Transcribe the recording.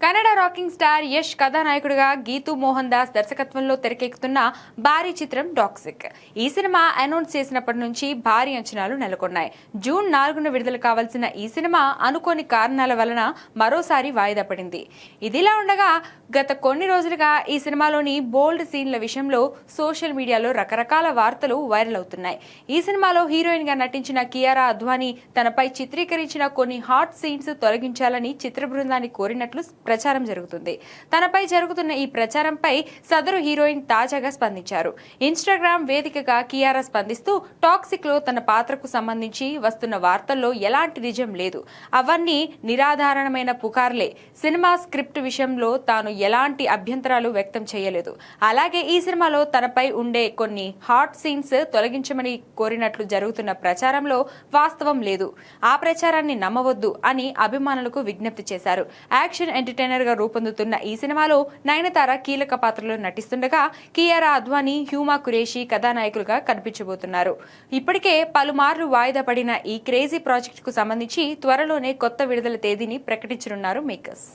Kannada rocking star Yash కథానాయకుడిగా గీతూ మోహన్ దాస్ దర్శకత్వంలో తెరకెక్కుతున్న భారీ చిత్రం టాక్సిక్. ఈ సినిమా అనౌన్స్ చేసినప్పటి నుంచి భారీ అంచనాలు నెలకొన్నాయి. జూన్ 4న విడుదల కావాల్సిన ఈ సినిమా అనుకోని కారణాల వలన మరోసారి వాయిదా పడింది. ఇదిలా ఉండగా గత కొన్ని రోజులుగా ఈ సినిమాలోని బోల్డ్ సీన్ల విషయంలో సోషల్ మీడియాలో రకరకాల వార్తలు వైరల్ అవుతున్నాయి. ఈ సినిమాలో హీరోయిన్ గా నటించిన కియారా అద్వానీ తనపై చిత్రీకరించిన కొన్ని హాట్ సీన్స్ తొలగించాలని చిత్ర బృందాన్ని కోరినట్లు ప్రచారం జరుగుతుంది. తనపై జరుగుతున్న ఈ ప్రచారంపై సదరు హీరోయిన్ తాజాగా స్పందించారు. ఇన్స్టాగ్రామ్ వేదికగా కియారా స్పందిస్తూ టాక్సిక్ లో తన పాత్రకు సంబంధించి వస్తున్న వార్తల్లో ఎలాంటి నిజం లేదు, అవన్నీ నిరాధారణమైన పుకార్లే. సినిమా స్క్రిప్ట్ విషయంలో తాను ఎలాంటి అభ్యంతరాలు వ్యక్తం చేయలేదు. అలాగే ఈ సినిమాలో తనపై ఉండే కొన్ని హాట్ సీన్స్ తొలగించమని కోరినట్లు జరుగుతున్న ప్రచారంలో వాస్తవం లేదు, ఆ ప్రచారాన్ని నమ్మవద్దు అని అభిమానులకు విజ్ఞప్తి చేశారు. యాక్షన్ ఎంటర్టైనర్ గా రూపొందుతున్న ఈ సినిమాలో నయనతార కీలక పాత్రలో నటిస్తుండగా కియారా అద్వానీ, హ్యూమా కురేషి కథానాయకులుగా కనిపించబోతున్నారు. ఇప్పటికే పలుమార్లు వాయిదా పడిన ఈ క్రేజీ ప్రాజెక్ట్ కు సంబంధించి త్వరలోనే కొత్త విడుదల తేదీని ప్రకటించనున్నారు మేకర్స్.